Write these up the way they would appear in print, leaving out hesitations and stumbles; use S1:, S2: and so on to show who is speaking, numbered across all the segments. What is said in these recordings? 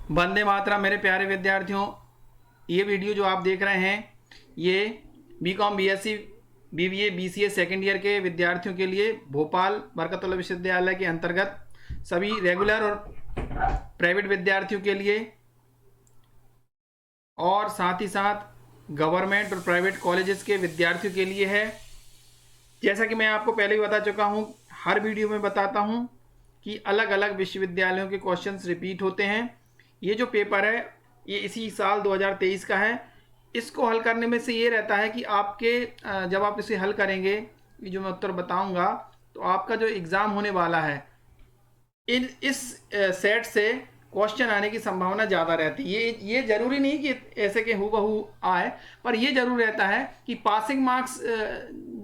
S1: वंदे मातरम मेरे प्यारे विद्यार्थियों। ये वीडियो जो आप देख रहे हैं ये BCom BSc BBA BCA second year के विद्यार्थियों के लिए भोपाल बरकतुल्लाह विश्वविद्यालय के अंतर्गत सभी रेगुलर और प्राइवेट विद्यार्थियों के लिए और साथ ही साथ गवर्नमेंट और प्राइवेट कॉलेजेस के विद्यार्थियों के लिए है। जैसा कि मैं आपको पहले ही बता चुका हूँ, हर वीडियो में बताता हूँ कि अलग अलग विश्वविद्यालयों के क्वेश्चंस रिपीट होते हैं। ये जो पेपर है ये इसी साल 2023 का है। इसको हल करने में से ये रहता है कि आपके जब आप इसे हल करेंगे, ये जो मैं उत्तर बताऊंगा, तो आपका जो एग्ज़ाम होने वाला है इस सेट से क्वेश्चन आने की संभावना ज़्यादा रहती है। ये जरूरी नहीं कि ऐसे के हूबहू आए, पर ये जरूर रहता है कि पासिंग मार्क्स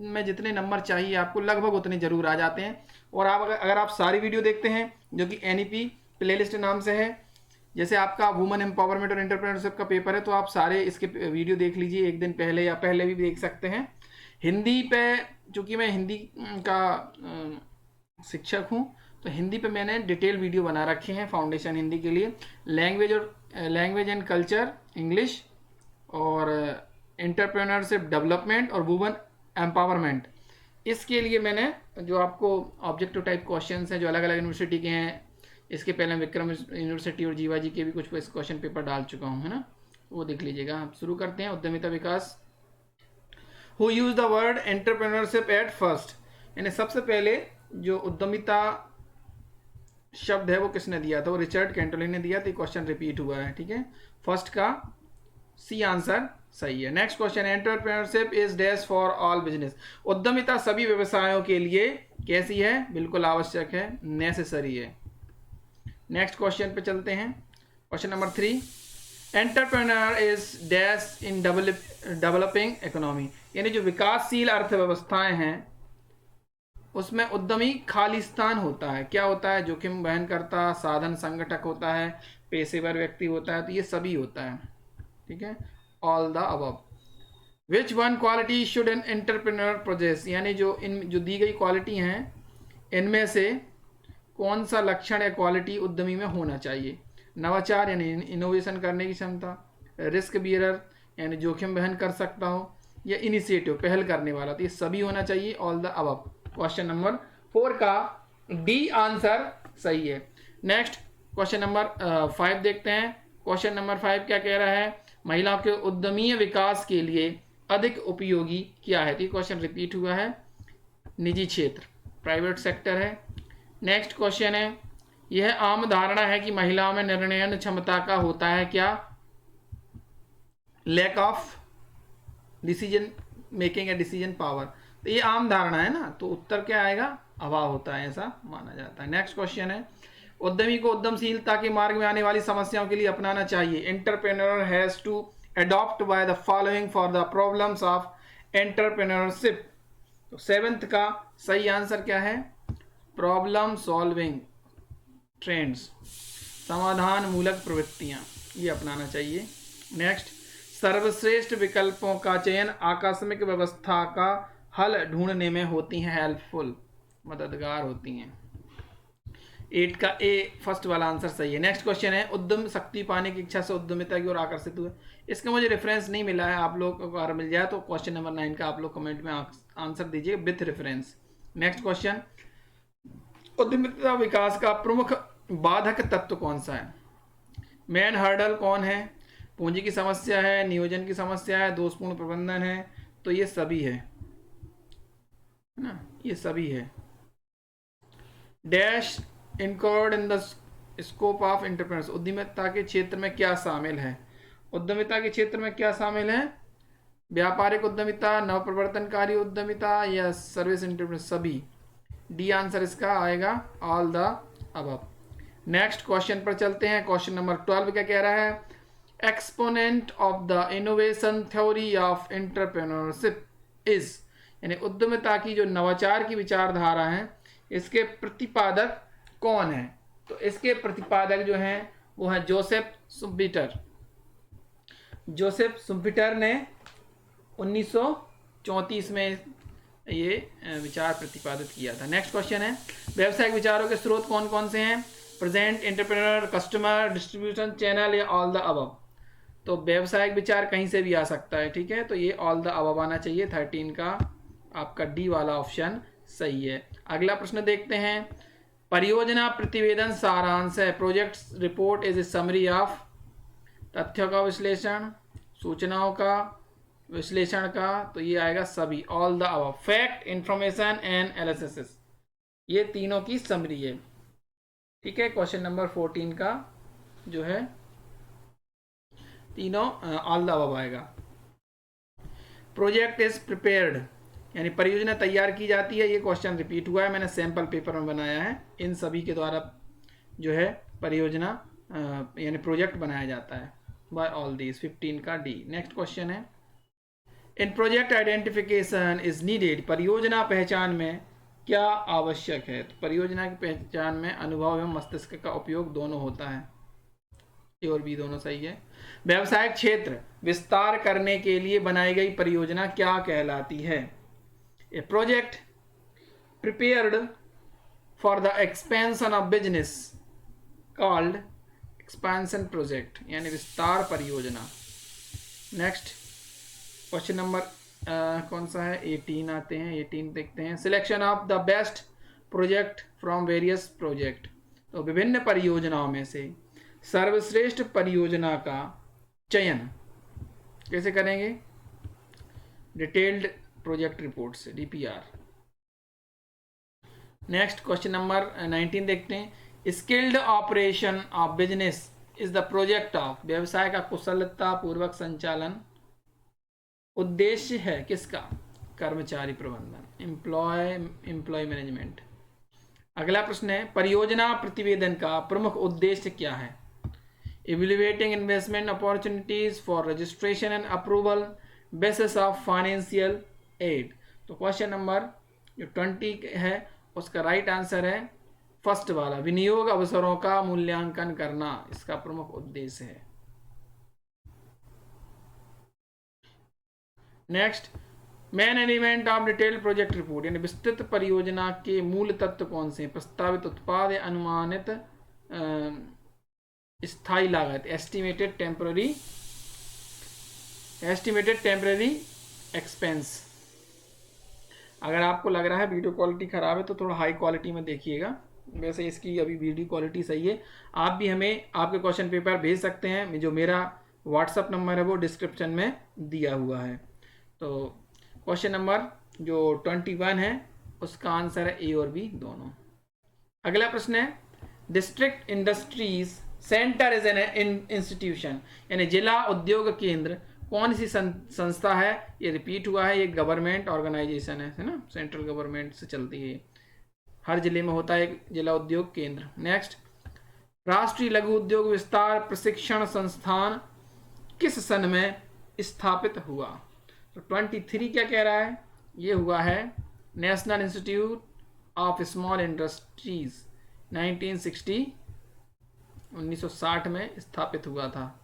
S1: में जितने नंबर चाहिए आपको लगभग उतने जरूर आ जाते हैं। और आप अगर आप सारी वीडियो देखते हैं जो कि NEP प्लेलिस्ट नाम से है, जैसे आपका वुमेन एम्पावरमेंट और एंटरप्रेन्योरशिप का पेपर है, तो आप सारे इसके वीडियो देख लीजिए, एक दिन पहले या पहले भी देख सकते हैं। हिंदी पे चूँकि मैं हिंदी का शिक्षक हूँ, तो हिंदी पे मैंने डिटेल वीडियो बना रखे हैं फाउंडेशन हिंदी के लिए। लैंग्वेज एंड कल्चर इंग्लिश और एंटरप्रेन्योरशिप डेवलपमेंट और वुमेन एम्पावरमेंट, इसके लिए मैंने जो आपको ऑब्जेक्टिव टाइप क्वेश्चंस हैं जो अलग अलग यूनिवर्सिटी के हैं, इसके पहले विक्रम यूनिवर्सिटी और जीवाजी के भी कुछ क्वेश्चन पेपर डाल चुका हूँ, है ना, वो देख लीजिएगा। आप शुरू करते हैं। उद्यमिता विकास। Who use the word entrepreneurship at first, यानी सबसे पहले जो उद्यमिता शब्द है वो किसने दिया था? वो रिचर्ड कैंटोलिन ने दिया। तो क्वेश्चन रिपीट हुआ है, ठीक है। फर्स्ट का सी आंसर सही है। Next question, entrepreneurship is dash for all business. उद्यमिता सभी व्यवसायों के लिए कैसी है? बिल्कुल आवश्यक है, नेसेसरी है। नेक्स्ट क्वेश्चन पे चलते हैं। Question number 3, entrepreneur is dash in developing economy, यानी जो विकासशील अर्थव्यवस्थाएं हैं उसमें उद्यमी खालिस्तान होता है। क्या होता है? जोखिम वहन करता, साधन संगठक होता है, पेशेवर व्यक्ति होता है, तो ये सभी होता है, ठीक है। All the above. Which one quality should an entrepreneur possess, यानी जो दी गई क्वालिटी हैं इनमें से कौन सा लक्षण या क्वालिटी उद्यमी में होना चाहिए? नवाचार यानी इनोवेशन करने की क्षमता, रिस्क बियरर यानी जोखिम वहन कर सकता हो, या इनिशिएटिव पहल करने वाला, तो ये सभी होना चाहिए, all the above. Question number 4 का डी आंसर सही है। नेक्स्ट क्वेश्चन नंबर 5 देखते हैं। क्वेश्चन नंबर 5 क्या कह रहा है? महिलाओं के उद्यमीय विकास के लिए अधिक उपयोगी क्या है? तो क्वेश्चन रिपीट हुआ है, निजी क्षेत्र, प्राइवेट सेक्टर है। नेक्स्ट क्वेश्चन है, यह आम धारणा है कि महिलाओं में निर्णयन क्षमता का होता है क्या? लैक ऑफ डिसीजन मेकिंग या डिसीजन पावर, तो ये आम धारणा है ना, तो उत्तर क्या आएगा? अभाव होता है, ऐसा माना जाता है। नेक्स्ट क्वेश्चन है, उद्यमी को उद्यमशीलता के मार्ग में आने वाली समस्याओं के लिए अपनाना चाहिए। Entrepreneur has to adopt by the following for the problems of entrepreneurship. तो 7th का सही आंसर क्या है? प्रॉब्लम सॉल्विंग ट्रेंड्स, समाधान मूलक प्रवृत्तियां, ये अपनाना चाहिए। नेक्स्ट, सर्वश्रेष्ठ विकल्पों का चयन आकस्मिक व्यवस्था का हल ढूंढने में होती हैं हेल्पफुल, मददगार होती हैं। 8 का ए फर्स्ट वाला आंसर सही है। नेक्स्ट क्वेश्चन है, उद्यम शक्ति पाने की इच्छा से उद्यमिता की ओर आकर्षित हुए। इसका मुझे रेफरेंस नहीं मिला है, आप लोग को अगर मिल जाए तो क्वेश्चन नंबर 9 का आप लोग कमेंट में आंसर दीजिए विथ रेफरेंस। नेक्स्ट क्वेश्चन, उद्यमिता विकास का प्रमुख बाधक तत्व कौन सा है? मेन हर्डल कौन है? पूंजी की समस्या है, नियोजन की समस्या है, दोषपूर्ण प्रबंधन है, तो ये सभी है ना, ये सभी है। Dash include in the scope of entrepreneurs, उद्यमिता के क्षेत्र में क्या शामिल है? उद्यमिता के क्षेत्र में क्या शामिल है? व्यापारिक उद्यमिता, नवप्रवर्तनकारी उद्यमिता, या सर्विस एंटरप्रेन्योर, सभी। डी आंसर इसका आएगा, all the above. Next question पर चलते हैं। क्वेश्चन नंबर 12 क्या कह रहा है? Exponent of the innovation theory of entrepreneurship is, यानी उद्यमिता की जो नवाचार की विचारधारा है इसके प्रतिपादक कौन है? तो इसके प्रतिपादक जो हैं वो है जोसेफ शुम्पीटर। जोसेफ शुम्पीटर ने 1934 में ये विचार प्रतिपादित किया था। नेक्स्ट क्वेश्चन है, व्यावसायिक विचारों के स्रोत कौन कौन से हैं? Present, entrepreneur, customer, distribution channel या ऑल द अबव। तो व्यावसायिक विचार कहीं से भी आ सकता है, ठीक है। तो ये ऑल द अबव आना चाहिए। 13 का आपका डी वाला ऑप्शन सही है। अगला प्रश्न देखते हैं। परियोजना प्रतिवेदन सारांश है। Project report is a summary of तथ्यों का विश्लेषण, सूचनाओं का विश्लेषण का, तो ये आएगा सभी, all the above. Fact, information and analysis, ये तीनों की समरी है, ठीक है। क्वेश्चन नंबर 14 का जो है तीनों ऑल द अबव आएगा। प्रोजेक्ट इज प्रिपेयर्ड, यानी परियोजना तैयार की जाती है। ये क्वेश्चन रिपीट हुआ है, मैंने सैंपल पेपर में बनाया है। इन सभी के द्वारा जो है परियोजना यानी प्रोजेक्ट बनाया जाता है बाय ऑल दीज। 15 का डी। नेक्स्ट क्वेश्चन है, इन प्रोजेक्ट आइडेंटिफिकेशन इज नीडेड, परियोजना पहचान में क्या आवश्यक है। तो परियोजना की पहचान में अनुभव एवं मस्तिष्क का उपयोग दोनों होता है। ए और बी दोनों सही है। व्यवसायिक क्षेत्र विस्तार करने के लिए बनाई गई परियोजना क्या कहलाती है। A project prepared for the expansion of business called expansion project, यानी विस्तार परियोजना। नेक्स्ट क्वेश्चन नंबर कौन सा है, 18 आते हैं। 18 देखते हैं। Selection of the best project from various project, तो विभिन्न परियोजनाओं में से सर्वश्रेष्ठ परियोजना का चयन कैसे करेंगे, डिटेल्ड प्रोजेक्ट रिपोर्ट से, डीपीआर। नेक्स्ट क्वेश्चन नंबर 19 देखते हैं। Skilled operation of business is the project of, व्यवसाय का कुशलता पूर्वक संचालन उद्देश्य है किसका, कर्मचारी प्रबंधन, एम्प्लॉय मैनेजमेंट। अगला प्रश्न है, परियोजना प्रतिवेदन का प्रमुख उद्देश्य क्या है। Evaluating investment opportunities for registration and approval basis of financial aid. तो क्वेश्चन नंबर जो 20 है उसका राइट आंसर है फर्स्ट वाला, विनियोग अवसरों का मूल्यांकन करना इसका प्रमुख उद्देश्य है। Next, main element of detailed project report, यानी विस्तृत परियोजना के मूल तत्व कौन से हैं। प्रस्तावित उत्पाद या अनुमानित स्थायी लागत, एस्टिमेटेड टेम्पररी एक्सपेंस। अगर आपको लग रहा है वीडियो क्वालिटी ख़राब है तो थोड़ा हाई क्वालिटी में देखिएगा, वैसे इसकी अभी वीडियो क्वालिटी सही है। आप भी हमें आपके क्वेश्चन पेपर भेज सकते हैं, जो मेरा व्हाट्सअप नंबर है वो डिस्क्रिप्शन में दिया हुआ है। तो क्वेश्चन नंबर जो 21 है उसका आंसर है ए और बी दोनों। अगला प्रश्न है, district industries centre is an institution, यानी जिला उद्योग केंद्र कौन सी संस्था है। ये रिपीट हुआ है, ये गवर्नमेंट ऑर्गेनाइजेशन है ना, सेंट्रल गवर्नमेंट से चलती है, हर जिले में होता है एक जिला उद्योग केंद्र। नेक्स्ट, राष्ट्रीय लघु उद्योग विस्तार प्रशिक्षण संस्थान किस सन में स्थापित हुआ। तो 23 क्या कह रहा है, ये हुआ है national institute of small industries 1960 में स्थापित हुआ था।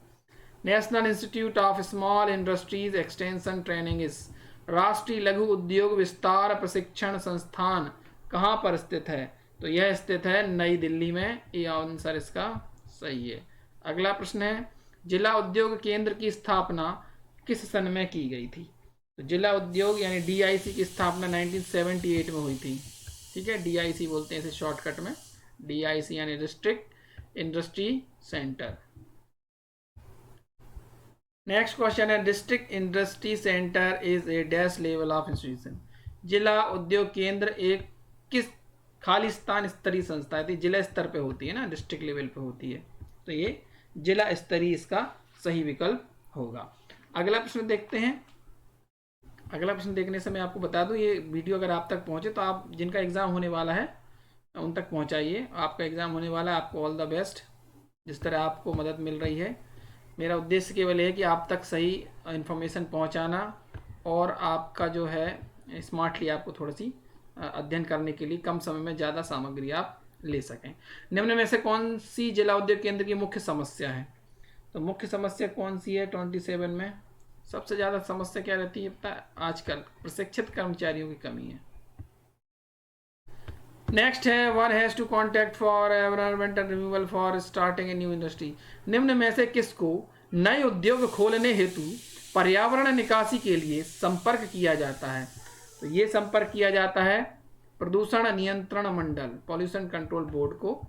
S1: National institute of small industries extension training इस, राष्ट्रीय लघु उद्योग विस्तार प्रशिक्षण संस्थान कहाँ पर स्थित है। तो यह स्थित है नई दिल्ली में, ये आंसर इसका सही है। अगला प्रश्न है, जिला उद्योग केंद्र की स्थापना किस सन में की गई थी। तो जिला उद्योग यानी डीआईसी की स्थापना 1978 में हुई थी, ठीक है। डीआईसी बोलते हैं इसे शॉर्टकट में, डीआईसी यानी district industry centre. Next question है, district industry centre is a dash level of institution, जिला उद्योग केंद्र एक किस खालिस्तान स्तरीय संस्था है। जिला स्तर पे होती है ना, डिस्ट्रिक्ट लेवल पे होती है, तो ये जिला स्तरीय इसका सही विकल्प होगा। अगला प्रश्न देखते हैं। अगला प्रश्न देखने से मैं आपको बता दूं, ये वीडियो अगर आप तक पहुंचे तो आप जिनका एग्जाम होने वाला है उन तक पहुंचाइए। आपका एग्जाम होने वाला है, आपको ऑल द बेस्ट। जिस तरह आपको मदद मिल रही है, मेरा उद्देश्य केवल है कि आप तक सही इन्फॉर्मेशन पहुंचाना और आपका जो है स्मार्टली आपको थोड़ी सी अध्ययन करने के लिए कम समय में ज़्यादा सामग्री आप ले सकें। निम्न में से कौन सी जिला उद्योग केंद्र की मुख्य समस्या है। तो मुख्य समस्या कौन सी है 27 में, सबसे ज़्यादा समस्या क्या रहती है पता है, आजकल प्रशिक्षित कर्मचारियों की कमी है। नेक्स्ट है one has to contact for environmental renewal for starting a new industry. निम्न में से किसको नए उद्योग खोलने हेतु पर्यावरण निकासी के लिए संपर्क किया जाता है? तो ये संपर्क किया जाता है प्रदूषण नियंत्रण मंडल, पॉल्यूशन कंट्रोल बोर्ड को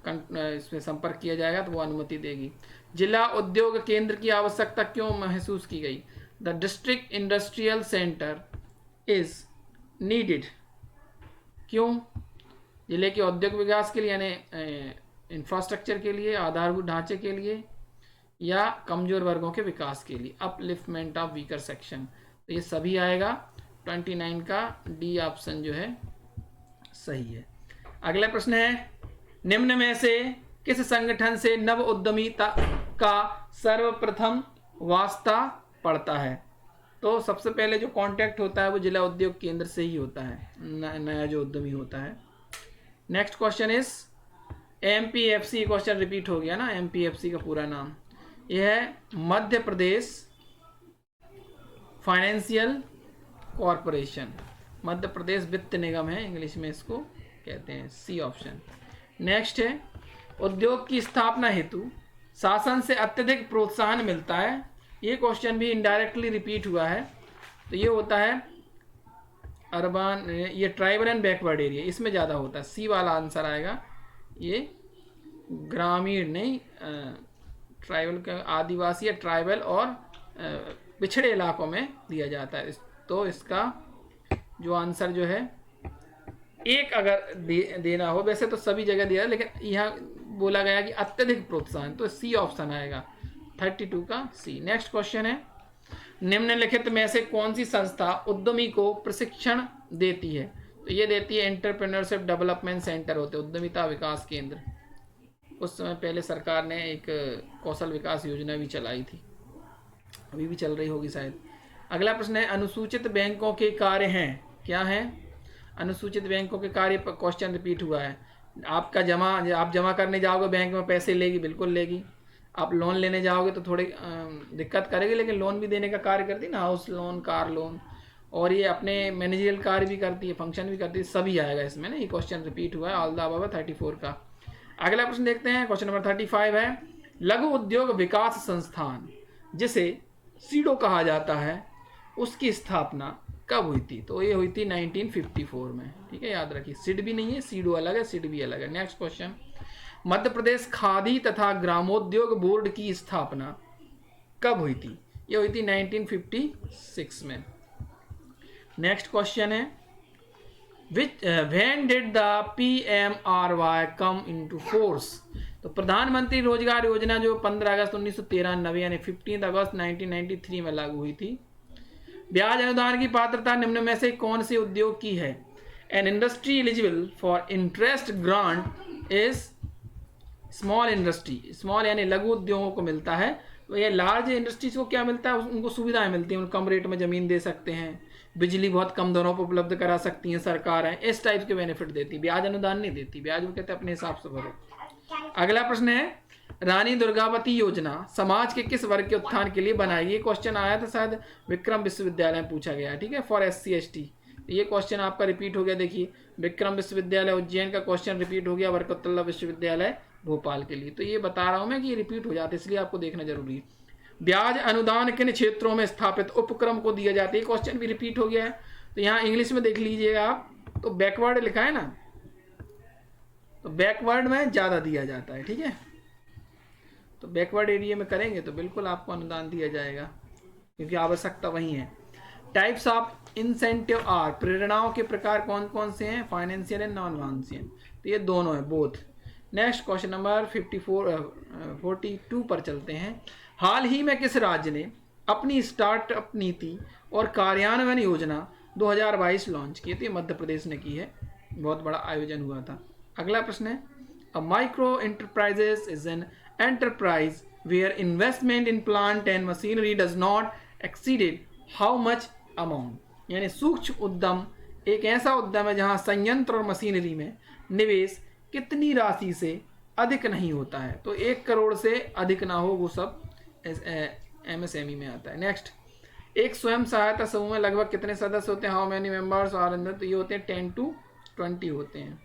S1: इसमें संपर्क किया जाएगा तो वो अनुमति देगी। जिला उद्योग केंद्र की आवश्यकता क्यों महसूस की गई? The district industrial centre is needed. क्यों? जिले के औद्योगिक विकास के लिए यानी इंफ्रास्ट्रक्चर के लिए, आधारभूत ढांचे के लिए, या कमजोर वर्गों के विकास के लिए, अपलिफ्टमेंट ऑफ वीकर सेक्शन। तो ये सभी आएगा। 29 का डी ऑप्शन जो है सही है। अगला प्रश्न है निम्न में से किस संगठन से नव उद्यमिता का सर्वप्रथम वास्ता पड़ता है? तो सबसे पहले जो कांटेक्ट होता है वो जिला उद्योग केंद्र से ही होता है, नया जो उद्यमी होता है। Next question is MPFC. Question repeat हो गया ना, एमपीएफसी का पूरा नाम यह है मध्य प्रदेश फाइनेंशियल कॉरपोरेशन, मध्य प्रदेश वित्त निगम है इंग्लिश में इसको कहते हैं, सी ऑप्शन। नेक्स्ट है उद्योग की स्थापना हेतु शासन से अत्यधिक प्रोत्साहन मिलता है। ये क्वेश्चन भी इनडायरेक्टली रिपीट हुआ है, तो ये होता है अर्बन, ये ट्राइबल एंड बैकवर्ड एरिया, इसमें ज़्यादा होता है, सी वाला आंसर आएगा। ये ग्रामीण नहीं, ट्राइबल का आदिवासी या ट्राइबल और पिछड़े इलाकों में दिया जाता है। तो इसका जो आंसर जो है एक अगर देना हो, वैसे तो सभी जगह दिया है लेकिन यहाँ बोला गया कि अत्यधिक प्रोत्साहन, तो सी ऑप्शन आएगा 32 का सी। नेक्स्ट क्वेश्चन है निम्नलिखित में से कौन सी संस्था उद्यमी को प्रशिक्षण देती है? तो ये देती है एंटरप्रेन्योरशिप डेवलपमेंट सेंटर होते, उद्यमिता विकास केंद्र। उस समय पहले सरकार ने एक कौशल विकास योजना भी चलाई थी, अभी भी चल रही होगी शायद। अगला प्रश्न है अनुसूचित बैंकों के कार्य हैं, क्या है? अनुसूचित बैंकों के कार्य पर क्वेश्चन रिपीट हुआ है। आप जमा करने जाओगे बैंक में पैसे लेगी, बिल्कुल लेगी। आप लोन लेने जाओगे तो थोड़ी दिक्कत करेगी, लेकिन लोन भी देने का कार्य करती ना, हाउस लोन, कार लोन, और ये अपने मैनेजरियल कार्य भी करती है, फंक्शन भी करती है, सभी आएगा इसमें ना। ये क्वेश्चन रिपीट हुआ है ऑल द अबव 34 का। अगला प्रश्न देखते हैं, क्वेश्चन नंबर 35 है लघु उद्योग विकास संस्थान जिसे सीडो कहा जाता है उसकी स्थापना कब हुई थी? तो ये हुई थी 1954 में, ठीक है, याद रखिए। सिड भी नहीं है, सीडो अलग है, सिड भी अलग है। नेक्स्ट क्वेश्चन मध्य प्रदेश खादी तथा ग्रामोद्योग बोर्ड की स्थापना कब हुई थी? ये हुई थी 1956 में। नेक्स्ट क्वेश्चन है when did the PMRY come into force? तो प्रधानमंत्री रोजगार योजना जो 15 अगस्त 1993 यानी 15 अगस्त 1993 में लागू हुई थी। ब्याज अनुदान की पात्रता निम्न में से कौन से उद्योग की है? An industry eligible for interest grant is small industry. Small यानी लघु उद्योगों को मिलता है, तो ये लार्ज इंडस्ट्रीज को क्या मिलता है? उनको सुविधाएं मिलती हैं, उनको कम रेट में ज़मीन दे सकते हैं, बिजली बहुत कम दरों पर उपलब्ध करा सकती हैं सरकार है, इस टाइप के बेनिफिट देती। ब्याज अनुदान नहीं देती, ब्याज वो कहते हैं अपने हिसाब से भरो। अगला प्रश्न है रानी दुर्गावती योजना समाज के किस वर्ग के उत्थान के लिए बनाई? ये क्वेश्चन आया था शायद विक्रम विश्वविद्यालय में पूछा गया, ठीक है, फॉर SC ST। ये क्वेश्चन आपका रिपीट हो गया, देखिए विक्रम विश्वविद्यालय उज्जैन का क्वेश्चन रिपीट हो गया, बरकतुल्लाह विश्वविद्यालय भोपाल के लिए। तो ये बता रहा हूं मैं कि ये रिपीट हो जाते, इसलिए आपको देखना जरूरी है। ब्याज अनुदान किन क्षेत्रों में स्थापित उपक्रम को दिया जाता है? क्वेश्चन भी रिपीट हो गया है, तो यहाँ इंग्लिश में देख लीजिएगा आप, तो बैकवर्ड लिखा है ना, तो बैकवर्ड में ज़्यादा दिया जाता है, ठीक है। तो बैकवर्ड एरिया में करेंगे तो बिल्कुल आपको अनुदान दिया जाएगा, क्योंकि आवश्यकता वही है। टाइप्स ऑफ इंसेंटिव आर, प्रेरणाओं के प्रकार कौन कौन से हैं? फाइनेंशियल एंड नॉन फाइनेंशियल, तो ये दोनों है, बोथ। नेक्स्ट क्वेश्चन नंबर 42 पर चलते हैं। हाल ही में किस राज्य ने अपनी स्टार्टअप नीति और कार्यान्वयन योजना 2022 लॉन्च की? तो मध्य प्रदेश ने की है, बहुत बड़ा आयोजन हुआ था। अगला प्रश्न है a micro enterprises is an enterprise where investment in plant and machinery does not exceeded how much amount? यानी सूक्ष्म उद्यम एक ऐसा उद्यम है जहां संयंत्र और मशीनरी में निवेश कितनी राशि से अधिक नहीं होता है। तो 1 करोड़ से अधिक ना हो, वो सब MSME में आता है। नेक्स्ट, एक स्वयं सहायता समूह में लगभग कितने सदस्य होते हैं? How many members are in that? तो ये होते हैं 10 to 20 होते हैं।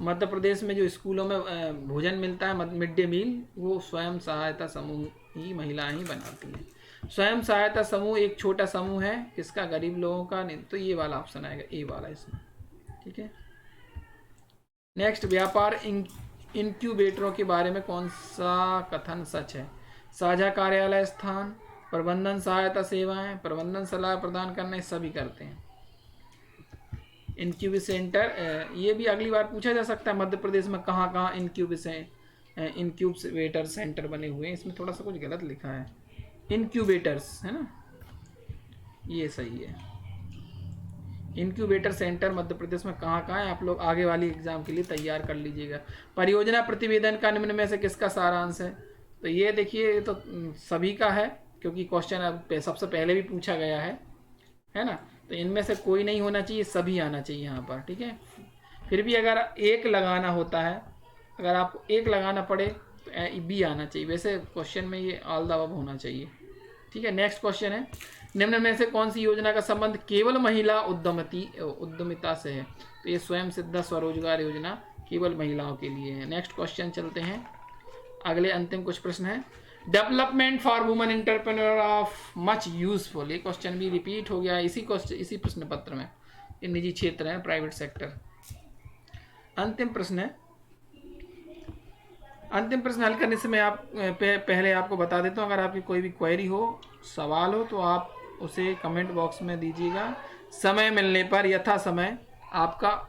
S1: मध्य प्रदेश में जो स्कूलों में भोजन मिलता है मिड डे मील, वो स्वयं सहायता समूह ही महिलाएं ही बनाती हैं। स्वयं सहायता समूह एक छोटा समूह है किसका, गरीब लोगों का। नहीं तो ये वाला ऑप्शन आएगा, ए वाला इसमें, ठीक है। नेक्स्ट, व्यापार इंक्यूबेटरों के बारे में कौन सा कथन सच है। साझा कार्यालय स्थान, प्रबंधन सहायता सेवाएं, प्रबंधन सलाह प्रदान करना, सभी करते हैं। इनक्यूब सेंटर, ये भी अगली बार पूछा जा सकता है, मध्य प्रदेश में कहाँ कहाँ इनक्यूबेटर सेंटर बने हुए हैं। इसमें थोड़ा सा कुछ गलत लिखा है, इनक्यूबेटर्स है ना, ये सही है। इनक्यूबेटर सेंटर मध्य प्रदेश में कहाँ कहाँ है, आप लोग आगे वाली एग्जाम के लिए तैयार कर लीजिएगा। परियोजना प्रतिवेदन का निम्न में से किसका सारांश है, तो ये देखिए, ये तो सभी का है, क्योंकि क्वेश्चन अब सबसे पहले भी पूछा गया है ना। तो इनमें से कोई नहीं होना चाहिए, सभी आना चाहिए यहाँ पर, ठीक है। फिर भी अगर एक लगाना होता है, अगर आपको एक लगाना पड़े तो बी आना चाहिए। वैसे क्वेश्चन में ये ऑल द अबव होना चाहिए, ठीक है। नेक्स्ट क्वेश्चन है, निम्न में से कौन सी योजना का संबंध केवल महिला उद्यमिता से है, तो ये स्वयं सिद्धा स्वरोजगार योजना केवल महिलाओं के लिए है। नेक्स्ट क्वेश्चन चलते हैं, अगले अंतिम कुछ प्रश्न है। Development for women entrepreneur of much useful, ये क्वेश्चन भी रिपीट हो गया इसी प्रश्न पत्र में। ये निजी क्षेत्र है, प्राइवेट सेक्टर। अंतिम प्रश्न है, अंतिम प्रश्न हल करने से मैं पहले आपको बता देता हूँ, अगर आपकी कोई भी क्वेरी हो, सवाल हो, तो आप उसे कमेंट बॉक्स में दीजिएगा। समय मिलने पर यथा समय आपका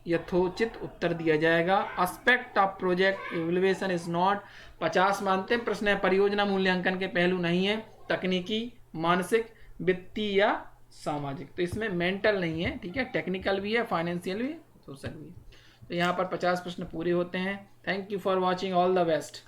S1: यथोचित उत्तर दिया जाएगा। Aspect of project evaluation is not, 50 में अंतिम प्रश्न है, परियोजना मूल्यांकन के पहलू नहीं है, तकनीकी, मानसिक, वित्तीय या सामाजिक। तो इसमें मेंटल नहीं है, ठीक है, टेक्निकल भी है, फाइनेंशियल भी, सोशल भी। तो यहाँ पर 50 प्रश्न पूरे होते हैं। Thank you for watching, all the best.